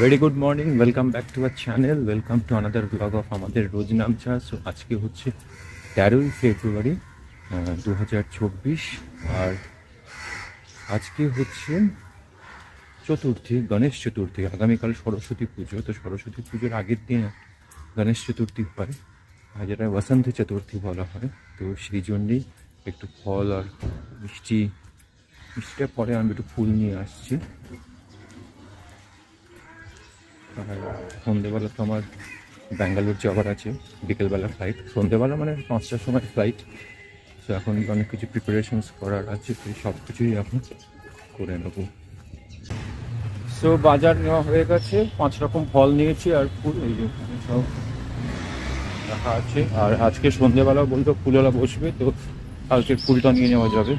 Very good morning, welcome back to our channel, welcome to another blog of আমাদের রোজ নামচা। So আজকে হচ্ছে 13ই ফেব্রুয়ারি 2024, আর আজকে হচ্ছে চতুর্থী, গণেশ চতুর্থী। আগামীকাল সরস্বতী পুজো, তো সরস্বতী পুজোর আগের দিন গণেশ চতুর্থী হয়, আর যেটা বসন্ত চতুর্থী বলা হয়। তো সেই জন্যেই একটু ফল আর মিষ্টিটা পরে আমি একটু ফুল নিয়ে আসছি। আর সন্ধ্যেবেলা তো আমার ব্যাঙ্গালোর যাওয়ার আছে, বিকেলবেলা ফ্লাইট। সন্ধ্যেবেলা মানে 5টার সময় ফ্লাইট। তো এখন অনেক কিছু প্রিপারেশনস করার আছে, তো সব কিছুই এখন করে নেবো। সো বাজার নেওয়া হয়ে গেছে, 5 রকম ফল নিয়েছি আর ফুল এই যে সব রাখা আছে। আর আজকে সন্ধ্যেবেলা বলতো ফুলওয়ালা বসবে, তো কালকে ফুলটা নিয়ে নেওয়া যাবে।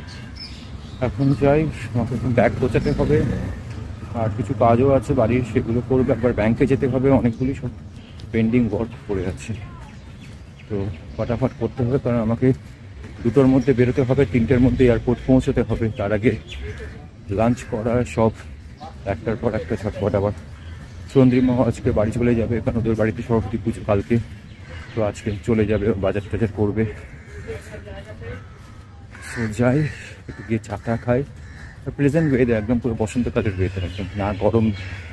এখন যাই, আমাকে ব্যাগ গোছাতে হবে, আর কিছু কাজও আছে বাড়ির, সেগুলো করবে। একবার ব্যাংকে যেতে হবে, অনেকগুলি সব পেন্ডিং ওয়ার্ক পড়ে আছে, তো ফটাফট করতে হবে। কারণ আমাকে 2টোর মধ্যে বেরোতে হবে, 3টের মধ্যে এয়ারপোর্ট পৌঁছতে হবে। তার আগে লাঞ্চ করা, সব একটার পর একটা ছটফট। আবার চন্দ্রিমা আজকে বাড়ি চলে যাবে, কারণ ওদের বাড়িতে সরস্বতী পুজো কালকে, তো আজকে চলে যাবে, বাজার টাজার করবে। তো যাই, একটু গিয়ে চাটা খাই। প্রেজেন্ট ওয়েদার একদম পুরো বসন্তকালের ওয়েদার, একদম না গরম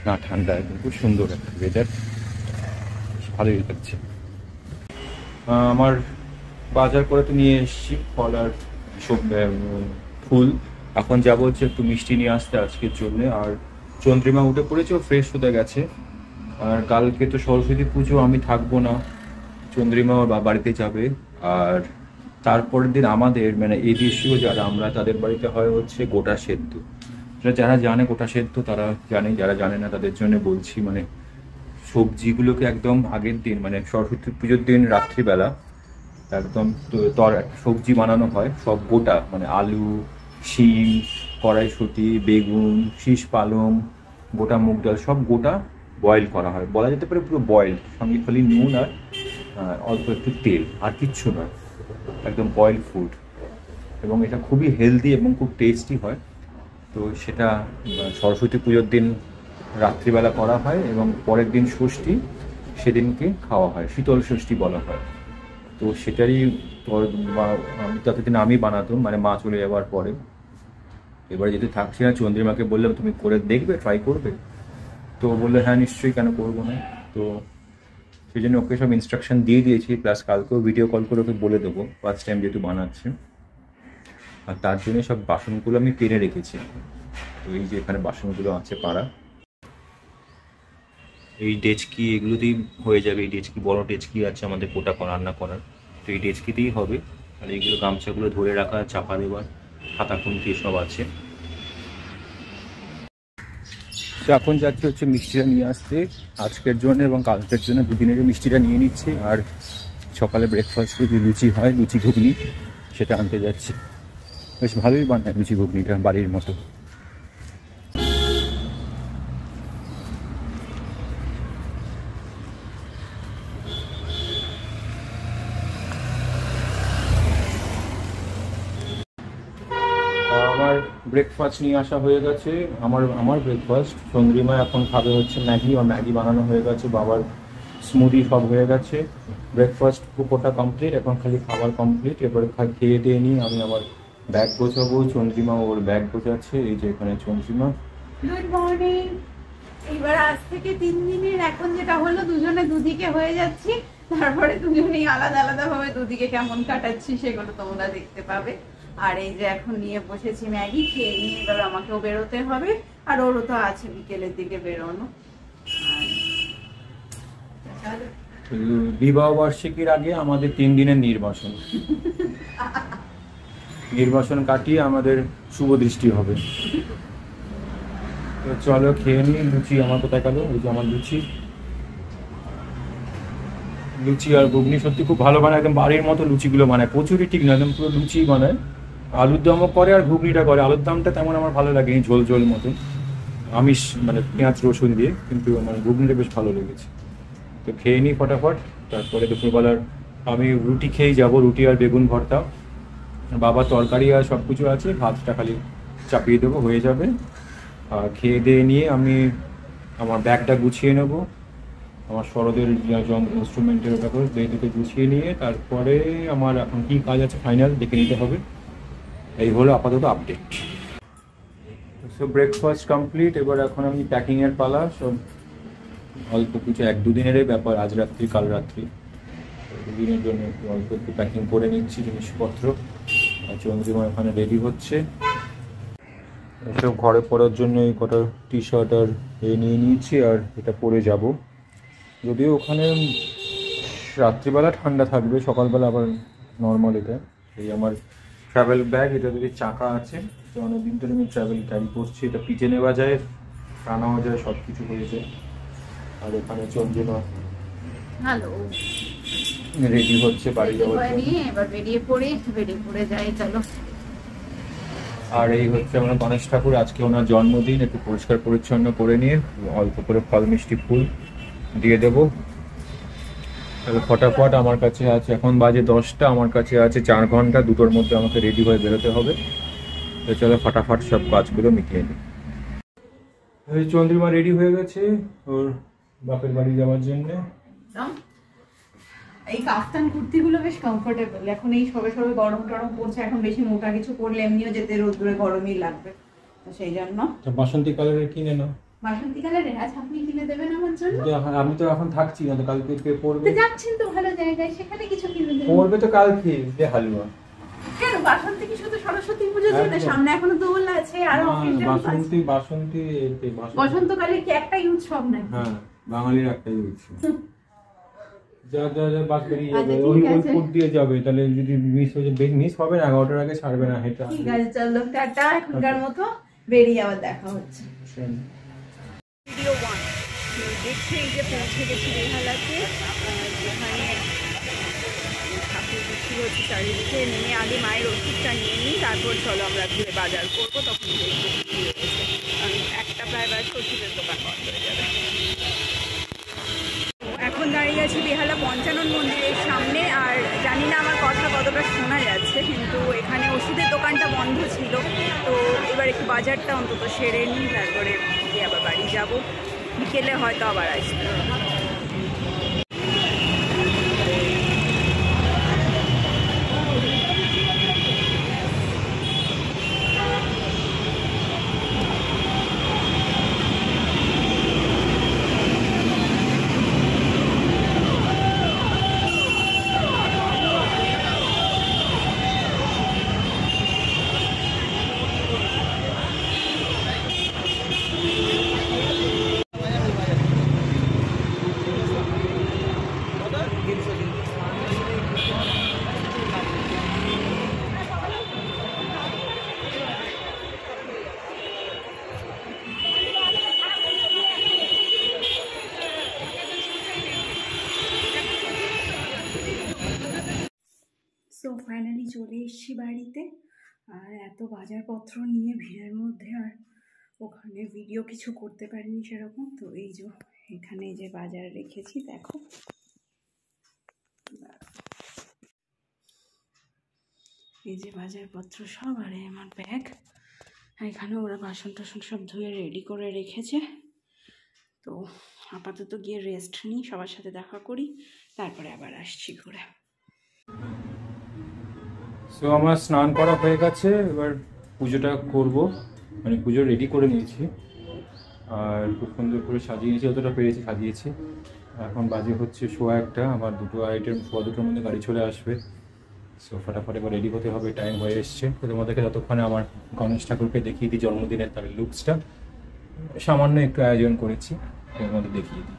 না ঠান্ডা, একদম খুব সুন্দর একটা ওয়েদার, ভালোই লাগছে। আমার বাজার করে তো নিয়ে এসেছি ফল আর সব ফুল। এখন যাবো হচ্ছে একটু মিষ্টি নিয়ে আসতে আজকের জন্যে। আর চন্দ্রিমা উঠে পড়েছে, ও ফ্রেশ হতে গেছে। আর কালকে তো সরস্বতী পুজো, আমি থাকবো না, চন্দ্রিমা ওর বাড়িতে যাবে। আর তারপরের দিন আমাদের মানে এই দেশীয় যারা আমরা, তাদের বাড়িতে হয় হচ্ছে গোটা সেদ্ধ। যারা জানে গোটা সেদ্ধ তারা জানে, যারা জানে না তাদের জন্য বলছি। মানে সবজিগুলোকে একদম আগের দিন মানে সরস্বতী পুজোর দিন রাত্রিবেলা একদম সবজি বানানো হয়, সব গোটা, মানে আলু, শিম, কড়াইশুঁটি, বেগুন, শীষ পালং, গোটা মুগ ডাল, সব গোটা বয়েল করা হয়, বলা যেতে পারে পুরো বয়েল। সঙ্গে খালি নুন আর অল্প একটু তেল, আর কিচ্ছু নয়, একদম বয়েল ফুড। এবং এটা খুবই হেলদি এবং খুব টেস্টি হয়। তো সেটা সরস্বতী পুজোর দিন রাত্রিবেলা করা হয়, এবং পরের দিন ষষ্ঠী, সেদিনকে খাওয়া হয়, শীতল ষষ্ঠী বলা হয়। তো সেটারই ততদিন আমি বানাতাম, মানে মা চলে যাওয়ার পরে। এবারে যেহেতু থাকছি না, চন্দ্রিমাকে বললাম তুমি করে দেখবে, ট্রাই করবে। তো বললো হ্যাঁ নিশ্চয়ই, কেন করবো না। তো সেই জন্য ওকে সব ইনস্ট্রাকশন দিয়ে দিয়েছি, প্লাস কালকেও ভিডিও কল করে ওকে বলে দেবো, ফার্স্ট টাইম যেহেতু বানাচ্ছে। আর তার জন্য সব বাসনগুলো আমি কিনে রেখেছি। তো এই যে এখানে বাসনগুলো আছে পাড়া, এই ডেচকি এগুলোতেই হয়ে যাবে। এই ডেচকি, বড় ডেচকি আছে আমাদের কোটা রান্না করার, তো এই ডেচকিতেই হবে। আর এইগুলো গামছাগুলো ধরে রাখা, চাপা দেওয়ার, খাতা খুন্তি সব আছে। তো এখন যাচ্ছি হচ্ছে মিষ্টিটা নিয়ে আসতে আজকের জন্য এবং কালকের জন্য, দুদিনের মিষ্টিটা নিয়ে নিচ্ছি। আর সকালে ব্রেকফাস্টে যদি লুচি হয়, লুচি ঘুগনি, সেটা আনতে যাচ্ছি। বেশ ভালোই বানায় লুচি ঘুগনিটা, বাড়ির মতো। আমার ব্রেকফাস্ট নিয়ে আসা হয়ে গেছে। আমার ব্রেকফাস্ট, চন্দ্রিমা এখন খাবে হচ্ছে ম্যাগি, আর ম্যাগি বানানো হয়ে গেছে, বাবার স্মুদি সব হয়ে গেছে। ব্রেকফাস্ট পুরোটা কমপ্লিট, এখন খালি খাবার কমপ্লিট। এবারে খেয়ে দিয়ে নিয়ে আমি আমার ব্যাগ গোছাবো। চন্দ্রিমা ওর ব্যাগ গোছাচ্ছে, এই যে এখানে চন্দ্রিমা। Good morning. এবার আজ থেকে 3 দিনের এখন যেটা হলো, দুজনে দুদিকে হয়ে যাচ্ছি। তারপরে দুজনেই আলাদা আলাদা ভাবে দুদিকে কেমন কাটাচ্ছি সেগুলো তোমরা দেখতে পাবে। আর এই যে এখন নিয়ে বসেছি ম্যাগি, খেয়ে নিয়ে এবার আমাকেও বেরোতে হবে। আর ওরও তো আছে বিকেলের দিকে বেরোনো। বিবাহ বার্ষিকীর আগে আমাদের 3 দিনের নির্বাসন। নির্বাসন কাটিয়ে আমাদের শুভ দৃষ্টি হবে। তো চলো খেয়ে নিই। লুচি আমার কোথায় গেল, ওই যে আমার লুচি। লুচি আর ঘুগনি সত্যি খুব ভালো বানায়, একদম বাড়ির মতো লুচিগুলো বানায়। কচুরি ঠিক না, একদম পুরো লুচি বানায়। আলুর দমও করে আর ঘুগনিটা করে। আলুর দমটা তেমন আমার ভালো লাগে, ঝোল ঝোল মতো, আমিষ মানে পেঁয়াজ রসুন দিয়ে, কিন্তু আমার ঘুগনিটা বেশ ভালো লেগেছে। তো খেয়ে নিই ফটাফট, তারপরে দুপুরবেলার আমি রুটি খেয়েই যাবো, রুটি আর বেগুন ভর্তা। বাবা তরকারি আর সব কিছু আছে, ভাতটা খালি চাপিয়ে দেবো, হয়ে যাবে। আর খেয়ে দিয়ে নিয়ে আমি আমার ব্যাগটা গুছিয়ে নেব, আমার শরদের ইনস্ট্রুমেন্টের ব্যাপার এই দুটো গুছিয়ে নিয়ে তারপরে আমার এখন কী কাজ আছে ফাইনাল দেখে নিতে হবে। এই হলো আপাতত আপডেট। সো ব্রেকফাস্ট কমপ্লিট, এবার এখন আমি প্যাকিংয়ের পালা। সব অল্প কিছু 1-2 দিনেরই ব্যাপার, আজ রাত্রি কাল রাত্রি, দুদিনের জন্য একটু অল্প একটু প্যাকিং করে নিচ্ছি জিনিসপত্র। আর চন্দ্রিমা এখানে রেডি হচ্ছে। এসব ঘরে পরার জন্য এই কটা টি শার্ট আর নিয়ে নিয়েছি, আর এটা পরে যাব। যদিও ওখানে রাত্রিবেলা ঠান্ডা থাকবে, সকালবেলা আবার নর্মাল। এটা এই আমার ট্রাভেল ব্যাগ, এটা যদি চাকা আছে, তো অনেকদিন ধরে আমি ট্রাভেল ক্যারি করছি। এটা পিঠে নেওয়া যায়, টানাও যায়, সব কিছু হয়েছে। আর এখানে চন্দ্রিমা হ্যালো, রেডি হচ্ছে বাড়ি যাওয়ার জন্য। এবার বেরিয়ে পড়ে যাই, চলো। আর এই হচ্ছে আমরা গণেশ ঠাকুর, আজকে ওনার জন্মদিন, একটু পরিষ্কার পরিচ্ছন্ন করে নিয়ে অল্প করে ফল মিষ্টি ফুল দিয়ে দেবো। তাহলে ফটাফট আমার কাছে আছে, এখন বাজে 10টা, আমার কাছে আছে 4 ঘন্টা, 2টোর মধ্যে আমাকে রেডি হয়ে বেরোতে হবে। তো চলো ফটাফট সব কাজগুলো মিটিয়ে নিই। চন্দ্রিমা রেডি হয়ে গেছে ওর বাপের বাড়ি যাওয়ার জন্য। এই কাফতান কুর্তিগুলো বেশ কমফোর্টেবল, এখন এই সবে সবে গরম টরম পড়ছে, এখন বেশি মোটা কিছু পরলে এমনিও যেতে রোদ্দুরে গরমই লাগবে, তো সেই জন্য। বাসন্তী কালারের কিনে নাও। বাসন্তী কালারের? আচ্ছা, আপনি কিনে দেবেন আমার জন্য? আমি তো এখন থাকছি না, তো কালকে পরবে। তো যাচ্ছেন তো ভালো জায়গায়, সেখানে কিছু কিনে দেবেন। পরবে তো কালকে যে হালুয়া। কেন বাসন্তী কি শুধু সরস্বতী পুজোর জন্য? সামনে এখনো দোল আছে, আর বাসন্তী বসন্তকালের কি একটাই উৎসব নাকি? হ্যাঁ, বাঙালির একটাই উৎসব। যা বাস বেরিয়ে যাবে, আচ্ছা, ওই ঠিক আছে। ফুট দিয়ে যাবে, তাহলে যদি মিস হয়ে যায়, মিস হবে না, 11টার আগে ছাড়বে না, হেঁটে ঠিক আছে, চলো টাটা, এখনকার মতো বেরিয়ে আবার দেখা হচ্ছে। ভিডিও 1 দেখছি, এই যে পৌঁছে গেছি বেহালাতে, যেখানে ঠাকুর বিক্রি হচ্ছে চারিদিকে। নেমে আগে মায়ের ওষুধটা নিয়ে নিই, তারপর চলো আমরা ঘুরে বাজার করবো, তখন দেখবো কি রয়েছে। কারণ একটা প্রায় বাজে ওষুধের দোকান বন্ধ হয়ে যাবে। এখন দাঁড়িয়ে আছি বেহালা পঞ্চানন মন্দিরের সামনে, আর জানি না আমার কথা কতটা শোনা যাচ্ছে, কিন্তু এখানে ওষুধের দোকানটা বন্ধ ছিল। তো এবার একটু বাজারটা অন্তত সেরে নিই, তারপরে গিয়ে আবার বাড়ি যাব। বিকেলে হয়তো আবার আসতে হবে। সো ফাইনালি চলে এসেছি বাড়িতে, আর এত বাজারপত্র নিয়ে ভিড়ের মধ্যে আর ওখানে ভিডিও কিছু করতে পারিনি সেরকম। তো এই যে এখানে যে বাজার রেখেছি দেখো, এই যে বাজারপত্র সব, আর আমার ব্যাগ। এখানে ওরা বাসন টাসন সব ধুয়ে রেডি করে রেখেছে। তো আপাতত গিয়ে রেস্ট নিই, সবার সাথে দেখা করি, তারপরে আবার আসছি ঘুরে। সো আমার স্নান করা হয়ে গেছে, এবার পুজোটা করব, মানে পুজো রেডি করে নিয়েছি, আর খুব সুন্দর করে সাজিয়েছি, যতটা পেরেছি সাজিয়েছি। এখন বাজে হচ্ছে 1:15, আমার 2:02টার মধ্যে গাড়ি চলে আসবে। সো ফটাফট এবার রেডি হতে হবে, টাইম হয়ে এসছে। তো তোমাদেরকে যতক্ষণে আমার গণেশ ঠাকুরকে দেখিয়ে দিই জন্মদিনের তার লুকসটা, সামান্য একটু আয়োজন করেছি, এর মধ্যে দেখিয়ে দিই।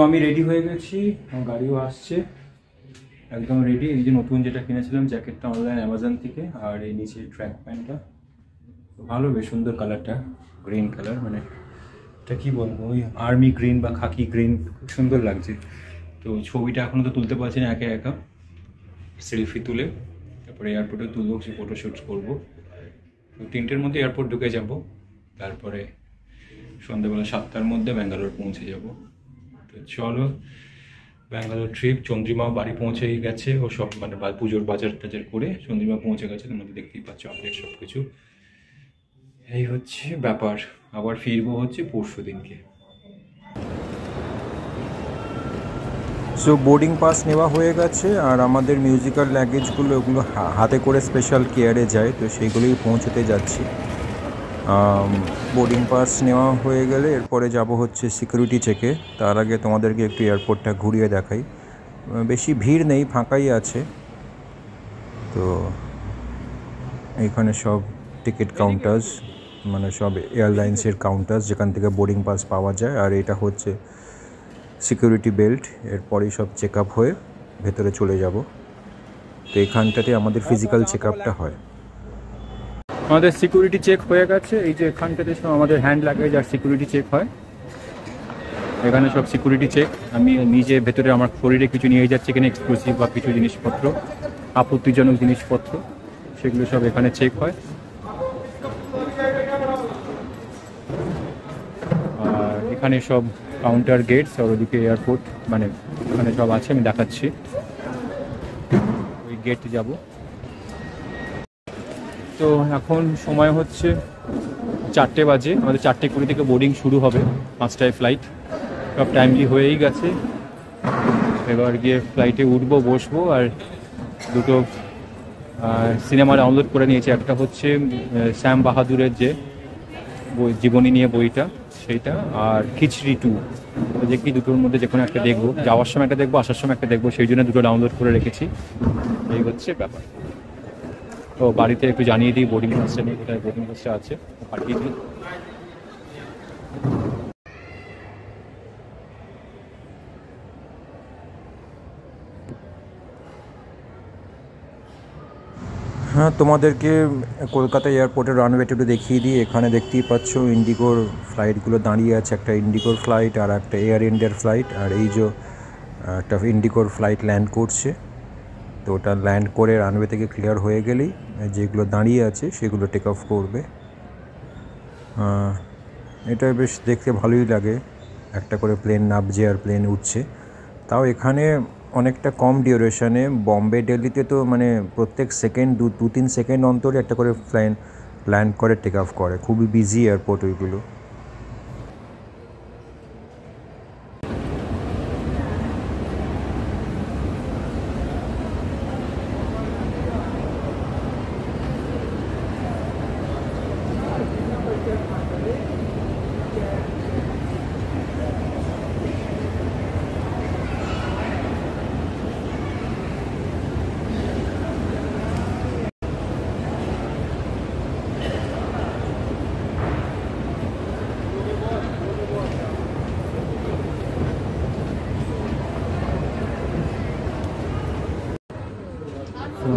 আমি রেডি হয়ে গেছি, আমার গাড়িও আসছে, একদম রেডি। এই যে নতুন যেটা কিনেছিলাম জ্যাকেটটা অনলাইন অ্যামাজন থেকে, আর এই নিচে ট্র্যাক প্যান্টটা ভালো, বেশ সুন্দর কালারটা, গ্রিন কালার, মানে এটা কী বলবো, ওই আর্মি গ্রিন বা খাকি গ্রিন, খুব সুন্দর লাগছে। তো ছবিটা এখনও তো তুলতে পারছি না, একা একা সেলফি তুলে তারপরে এয়ারপোর্টে তুলবো, সে ফটোশ্যুট করবো। তো 3টের মধ্যে এয়ারপোর্ট ঢুকে যাব, তারপরে সন্ধ্যেবেলা 7টার মধ্যে ব্যাঙ্গালোর পৌঁছে যাব। তো চলো, ব্যাঙ্গালোর ট্রিপ। চন্দ্রিমাও বাড়ি পৌঁছেই গেছে, ও সব মানে পুজোর বাজার টাজার করে চন্দ্রিমা পৌঁছে গেছে, তোমাদের দেখতেই পাচ্ছ আপডেট সব কিছু। এই হচ্ছে ব্যাপার। আবার ফিরবো হচ্ছে পরশু দিনকে। সো বোর্ডিং পাস নেওয়া হয়ে গেছে, আর আমাদের মিউজিক্যাল লাগেজগুলো ওগুলো হাতে করে স্পেশাল কেয়ারে যায়, তো সেইগুলোই পৌঁছতে যাচ্ছি। বোর্ডিং পাস নেওয়া হয়ে গেলে এরপরে যাব হচ্ছে সিকিউরিটি চেকে। তার আগে তোমাদেরকে একটু এয়ারপোর্টটা ঘুরিয়ে দেখাই। বেশি ভিড় নেই, ফাঁকাই আছে। তো এইখানে সব টিকিট কাউন্টার্স, মানে সব এয়ারলাইন্সের কাউন্টার্স যেখান থেকে বোর্ডিং পাস পাওয়া যায়। আর এটা হচ্ছে সিকিউরিটি বেল্ট, এরপরেই সব চেক আপ হয়ে ভেতরে চলে যাব। তো এখানটাতে আমাদের ফিজিক্যাল চেক আপটা হয়। আমাদের সিকিউরিটি চেক হয়ে গেছে, এই যে এখানটাতে সব আমাদের হ্যান্ড লাগেজ আর সিকিউরিটি চেক হয়। এখানে সব সিকিউরিটি চেক। আমি নিজে ভেতরে আমার শরীরে কিছু নিয়ে যাচ্ছি কিনা, এক্সক্লুসিভ বা কিছু জিনিসপত্র, আপত্তিজনক জিনিসপত্র, সেগুলো সব এখানে চেক হয়। আর এখানে সব কাউন্টার গেটস, আর ওদিকে এয়ারপোর্ট, মানে ওখানে সব আছে, আমি দেখাচ্ছি। ওই গেট যাব। তো এখন সময় হচ্ছে 4টে বাজে, আমাদের 4:20 থেকে বোর্ডিং শুরু হবে, 5টায় ফ্লাইট। সব টাইমলি হয়েই গেছে। এবার গিয়ে ফ্লাইটে উঠবো, বসবো, আর দুটো সিনেমা ডাউনলোড করে নিয়েছি। একটা হচ্ছে শ্যাম বাহাদুরের যে জীবনী নিয়ে বইটা, সেইটা, আর খিচড়ি 2। দেখি দুটোর মধ্যে যে কোনো একটা দেখবো, যাওয়ার সময় একটা দেখবো, আসার সময় একটা দেখবো, সেই জন্য দুটো ডাউনলোড করে রেখেছি। এই হচ্ছে ব্যাপার। তো বাড়িতে একটু জানিয়ে দিই বোর্ডিং পাসটা নিয়ে, কোথায় বোর্ডিং পাসটা আছে পাঠিয়ে দিই। হ্যাঁ, তোমাদেরকে কলকাতা এয়ারপোর্টের রানওয়েটা একটু দেখিয়ে দিই। এখানে দেখতেই পাচ্ছ ইন্ডিগোর ফ্লাইটগুলো দাঁড়িয়ে আছে, একটা ইন্ডিগোর ফ্লাইট আর একটা এয়ার ইন্ডিয়ার ফ্লাইট। আর এই যে একটা ইন্ডিগোর ফ্লাইট ল্যান্ড করছে, তো ওটা ল্যান্ড করে রানওয়ে থেকে ক্লিয়ার হয়ে গেলেই যেগুলো দাঁড়িয়ে আছে সেগুলো টেক অফ করবে। এটা বেশ দেখতে ভালোই লাগে, একটা করে প্লেন নামছে আর প্লেন উঠছে। তাও এখানে অনেকটা কম ডিউরেশনে। বম্বে দিল্লিতে তো মানে প্রত্যেক সেকেন্ড 2-3 সেকেন্ড অন্তরে একটা করে প্লেন ল্যান্ড করে টেক অফ করে, খুবই বিজি এয়ারপোর্ট ওইগুলো।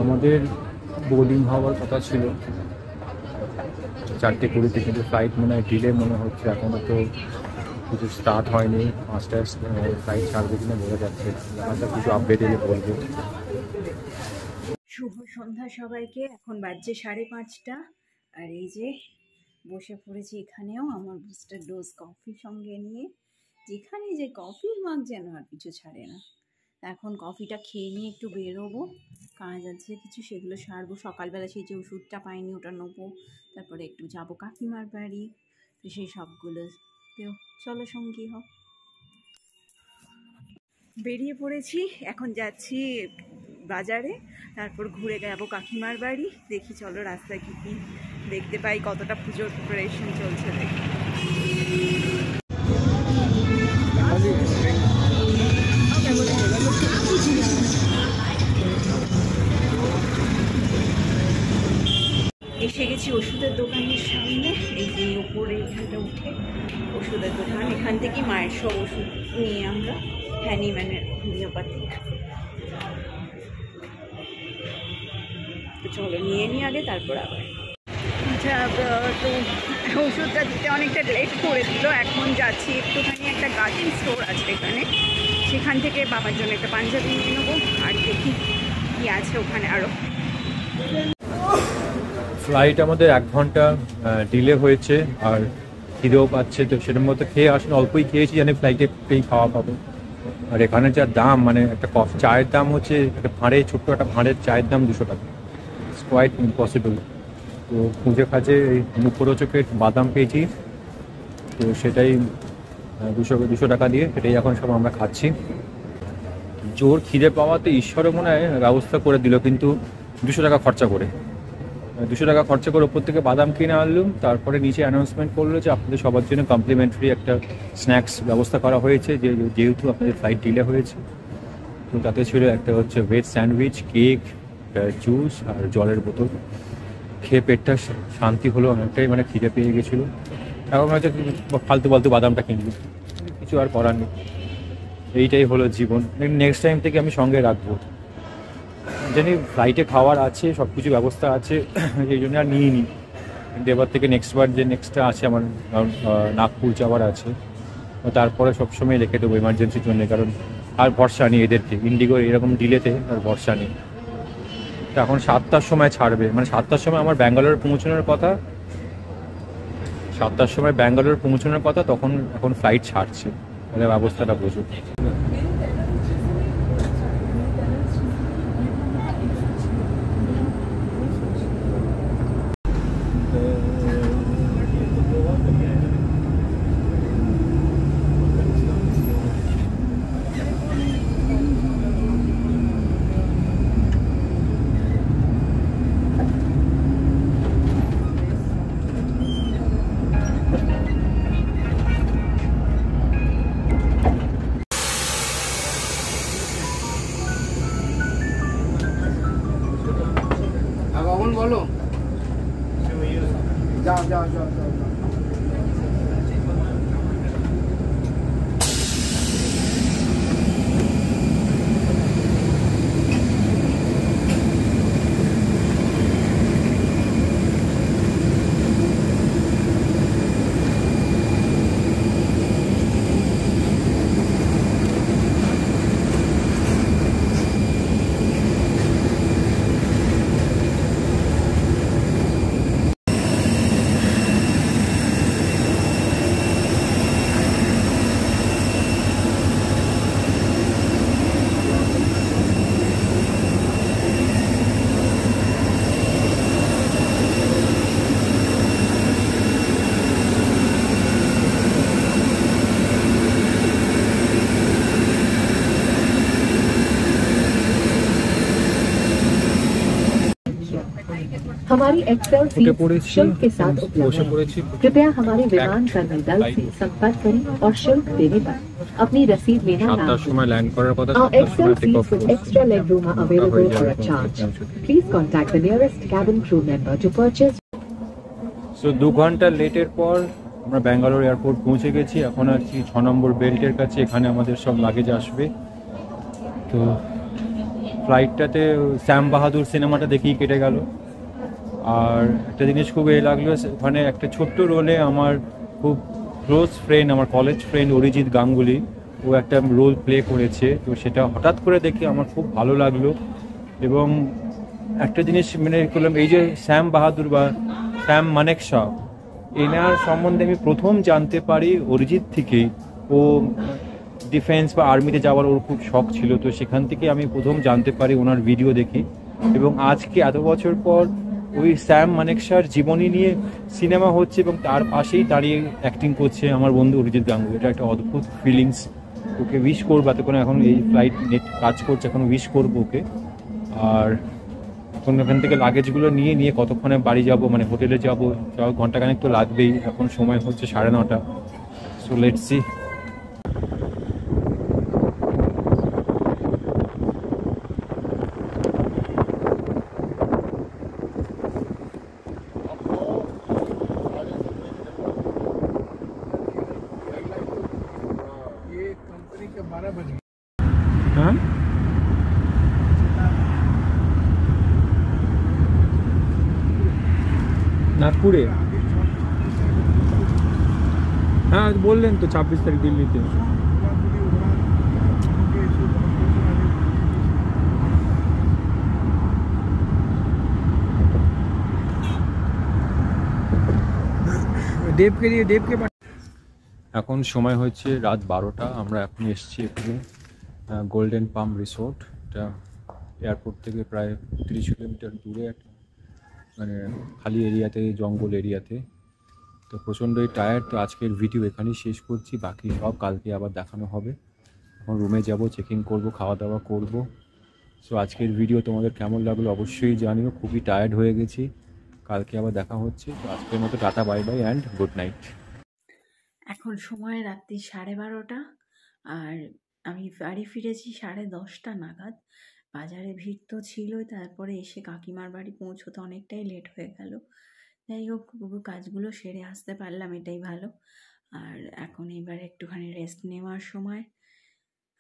আমাদের বোর্ডিং হওয়ার কথা ছিল 4:20, কিন্তু ফ্লাইট মনে হয় ডিলে মনে হচ্ছে, এখনও তো কিছু স্টার্ট হয়নি। 5টায় ফ্লাইট ছাড়বে কিনা বোঝা যাচ্ছে, কিছু আপডেট এলে বলবো। শুভ সন্ধ্যা সবাইকে। এখন বাজছে 5:30, আর এই যে বসে পড়েছি এখানেও আমার বুস্টার ডোজ কফি সঙ্গে নিয়ে। যেখানে যে কফির মাগ যেন আর কিছু ছাড়ে না। এখন কফিটা খেয়ে নিয়ে একটু বেরোবো, কাজ আছে কিছু, সেগুলো সারবো। সকালবেলা সেই যে ওষুধটা পাইনি ওটা নেবো, তারপরে একটু যাবো কাকিমার বাড়ি, তো সেই সবগুলো। তো চলো সঙ্গী হও। বেরিয়ে পড়েছি, এখন যাচ্ছি বাজারে, তারপর ঘুরে যাবো কাকিমার বাড়ি। দেখি চলো রাস্তায় কী কী দেখতে পাই, কতটা পুজোর প্রিপারেশন চলছে দেখি। এসে গেছি ওষুধের দোকানের সামনে। এই যে ওপরে এখানটা উঠে ওষুধের দোকান, এখান থেকেই মায়ের সব ওষুধ নিয়ে আমরা হ্যানিম্যানের হোমিওপ্যাথি। চলো নিয়ে নিই আগে, তারপর আবার। আচ্ছা, তো ওষুধটা দিতে অনেকটা লেট করে দিল। এখন যাচ্ছি একটুখানি, একটা গার্ডেন স্টোর আছে এখানে, সেখান থেকে বাবার জন্য একটা পাঞ্জাবি নিয়ে নেবো, আর দেখি কি আছে ওখানে আরও। ফ্লাইট আমাদের 1 ঘন্টা ডিলে হয়েছে, আর খিদেও পাচ্ছে, তো সেটার মধ্যে খেয়ে আসলে অল্পই খেয়েছি, জানি ফ্লাইটে খাওয়া পাবো। আর এখানে যা দাম, মানে একটা চায়ের দাম হচ্ছে, একটা ভাঁড়ে, ছোট্ট একটা ভাঁড়ের চায়ের দাম 200 টাকা। It's quite impossible. তো খুঁজে খাজে এই মুখরোচকের বাদাম পেয়েছি, তো সেটাই 200 টাকা দিয়ে সেটাই এখন সব আমরা খাচ্ছি। জোর খিদে পাওয়াতে ঈশ্বরও মনে হয় ব্যবস্থা করে দিল, কিন্তু 200 টাকা খরচা করে, 200 টাকা খরচা করে ওপর থেকে বাদাম কিনে আনলাম। তারপরে নিচে অ্যানাউন্সমেন্ট করলো যে আপনাদের সবার জন্য কমপ্লিমেন্টারি একটা স্ন্যাক্স ব্যবস্থা করা হয়েছে, যেহেতু আপনাদের ফ্লাইট ডিলে হয়েছে। তো তাতে ছিল একটা হচ্ছে ভেজ স্যান্ডউইচ, কেক, জুস আর জলের বোতল। খেয়ে পেটটা শান্তি হলো অনেকটাই, মানে খিদে পেয়ে গেছিলো। এখন হয়তো ফালতু ফালতু বাদামটা কিনবো, কিছু আর করার নেই, এইটাই হলো জীবন। নেক্সট টাইম থেকে আমি সঙ্গে রাখবো, জানি ফ্লাইটে খাওয়ার আছে, সব কিছু ব্যবস্থা আছে, সেই জন্য আর নিয়ে নিই। কিন্তু এবার থেকে নেক্সটটা আছে আমার, কারণ নাগপুর যাওয়ার আছে, তারপরে সবসময় রেখে দেবো এমার্জেন্সির জন্য, কারণ আর ভরসা নেই এদেরকে, ইন্ডিগো এরকম ডিলেতে আর ভরসা নেই। তো এখন 7টার সময় ছাড়বে, মানে 7টার সময় আমার ব্যাঙ্গালোর পৌঁছানোর কথা, 7টার সময় ব্যাঙ্গালোর পৌঁছানোর কথা, তখন এখন ফ্লাইট ছাড়ছে, তাহলে ব্যবস্থাটা বোঝো। বলো, যাও যাও যাও যাও। हमारी एक्सेल सीट शुल्क के साथ उपलब्ध है। कृपया हमारे विमान कर्मी दल से संपर्क करें और शुल्क देने पर अपनी रसीद लेना ना भूलें। Our Excel seats with extra leg room are available for a charge. Please contact the nearest cabin crew member to purchase. So 2 ঘন্টা লেটের পর আমরা ব্যাঙ্গালোর এয়ারপোর্ট পৌঁছে গেছি। এখন আছি 6 নম্বর বেল্টের কাছে, এখানে আমাদের সব লাগেজ আসবে। তো ফ্লাইটটাতে শ্যাম বাহাদুর সিনেমাটা দেখেই কেটে গেল। আর একটা জিনিস খুব লাগলো, ওখানে একটা ছোট্ট রোলে আমার খুব ক্লোজ ফ্রেন্ড, আমার কলেজ ফ্রেন্ড অরিজিৎ গাঙ্গুলি, ও একটা রোল প্লে করেছে। তো সেটা হঠাৎ করে দেখে আমার খুব ভালো লাগলো। এবং একটা জিনিস মেনে করলাম, এই যে শ্যাম বাহাদুর বা শ্যাম মানেকশা, এনার সম্বন্ধে আমি প্রথম জানতে পারি অরিজিৎ থেকেই। ও ডিফেন্স বা আর্মিতে যাওয়ার ওর খুব শখ ছিল, তো সেখান থেকে আমি প্রথম জানতে পারি ওনার ভিডিও দেখি। এবং আজকে এত বছর পর ওই শ্যাম মানেকশার জীবনী নিয়ে সিনেমা হচ্ছে এবং তার পাশেই দাঁড়িয়ে অ্যাক্টিং করছে আমার বন্ধু অরিজিৎ গাঙ্গুলি। এটা একটা অদ্ভুত ফিলিংস। ওকে উইশ করবো, এতক্ষণ এখন এই ফ্লাইট নেট কাজ করছে, এখন উইশ করবো ওকে। আর এখন এখান থেকে লাগেজগুলো নিয়ে কতক্ষণে বাড়ি যাব, মানে হোটেলে যাবো, ঘন্টাখানেক তো লাগবেই। এখন সময় হচ্ছে 9:30। So let's see. ये कंपनी के 12 बजे নাগপুরে। হ্যাঁ বললেন তো 26 তারিখ দিল্লিতে। দেবকে এখন সময় হচ্ছে রাত 12টা। আমরা এখন এসেছি এখানে গোল্ডেন পাম রিসোর্ট। এটা এয়ারপোর্ট থেকে প্রায় 30 কিলোমিটার দূরে একটা মানে খালি এরিয়াতে, জঙ্গল এরিয়াতে। তো প্রচণ্ডই টায়ার্ড। তো আজকের ভিডিও এখানেই শেষ করছি, বাকি সব কালকে আবার দেখানো হবে। এখন রুমে যাব, চেক ইন করবো, খাওয়া দাওয়া করবো। সো আজকের ভিডিও তোমাদের কেমন লাগলো অবশ্যই জানিও। খুবই টায়ার্ড হয়ে গেছি, কালকে আবার দেখা হচ্ছে। তো আজকের মতো tata, bye bye and good night. এখন সময় রাত্রি 12:30 আর আমি বাড়ি ফিরেছি 10:30 নাগাদ। বাজারে ভিড় তো ছিলই, তারপরে এসে কাকিমার বাড়ি পৌঁছতে অনেকটাই লেট হয়ে গেল। যাই হোক, কাজগুলো সেরে আসতে পারলাম, এটাই ভালো। আর এখন এবার একটুখানি রেস্ট নেওয়ার সময়।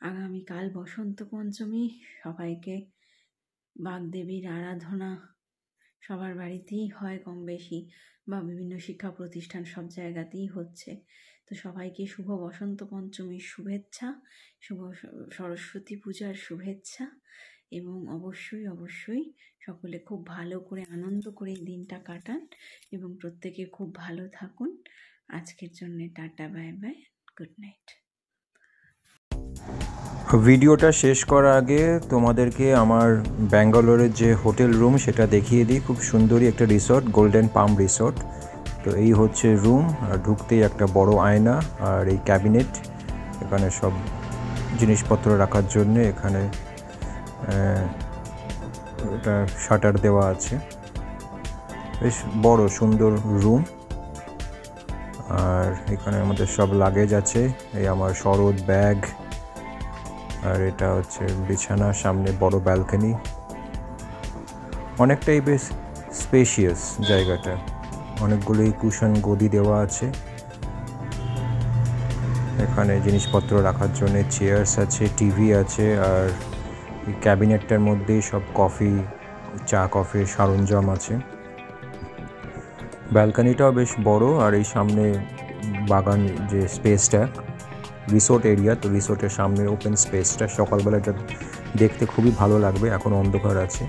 আগামীকাল বসন্ত পঞ্চমী, সবাইকে বাগদেবীর আরাধনা সবার বাড়িতেই হয় কম বেশি, বা বিভিন্ন শিক্ষা প্রতিষ্ঠান সব জায়গাতেই হচ্ছে। তো সবাইকে শুভ বসন্ত পঞ্চমীর শুভেচ্ছা, শুভ সরস্বতী পূজার শুভেচ্ছা, এবং অবশ্যই অবশ্যই সকলে খুব ভালো করে আনন্দ করে এই দিনটা কাটান এবং প্রত্যেকে খুব ভালো থাকুন। আজকের জন্য tata, bye bye, good night. ভিডিওটা শেষ করার আগে তোমাদেরকে আমার ব্যাঙ্গালোরের যে হোটেল রুম সেটা দেখিয়ে দিই। খুব সুন্দরই একটা রিসোর্ট, গোল্ডেন পাম রিসোর্ট। তো এই হচ্ছে রুম, আর ঢুকতেই একটা বড় আয়না আর এই ক্যাবিনেট, এখানে সব জিনিসপত্র রাখার জন্য। এখানে এটা শাটার দেওয়া আছে, বেশ বড় সুন্দর রুম। আর এখানে আমাদের সব লাগেজ আছে, এই আমার শরৎ ব্যাগ, আর এটা হচ্ছে বিছানা, সামনে বড় ব্যালকনি। অনেকটাই বেশ স্পেশিয়াস জায়গাটা, অনেকগুলোই কুশন গদি দেওয়া আছে। এখানে জিনিসপত্র রাখার জন্য চেয়ার্স আছে, টিভি আছে, আর এই ক্যাবিনেটটার মধ্যেই সব কফি, চা কফির সরঞ্জাম আছে। ব্যালকনিটাও বেশ বড়, আর এই সামনে বাগান যে স্পেসটা, রিসোর্ট এরিয়া, তো রিসোর্টের সামনে ওপেন স্পেসটা সকালবেলা এটা দেখতে খুবই ভালো লাগবে। এখন অন্ধকার আছে,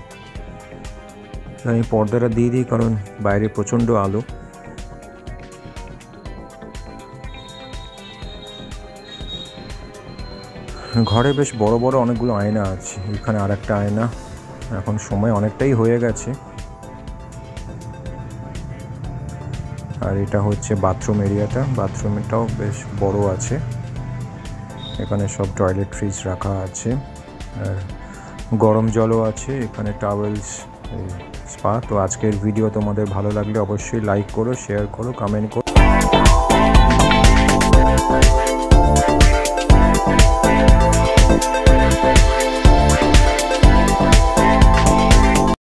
আমি পর্দাটা দিয়ে দিই কারণ বাইরে প্রচণ্ড আলো। ঘরে বেশ বড় বড় অনেকগুলো আয়না আছে, এখানে আর একটা আয়না। এখন সময় অনেকটাই হয়ে গেছে। আর এটা হচ্ছে বাথরুম এরিয়াটা, বাথরুমটাও বেশ বড় আছে। এখানে সব টয়লেট্রিজ রাখা আছে, আর গরম জলও আছে, এখানে টাওয়েলস, স্পা। তো আজকের ভিডিও তোমাদের ভালো লাগলে অবশ্যই লাইক করো, শেয়ার করো, কমেন্ট করো।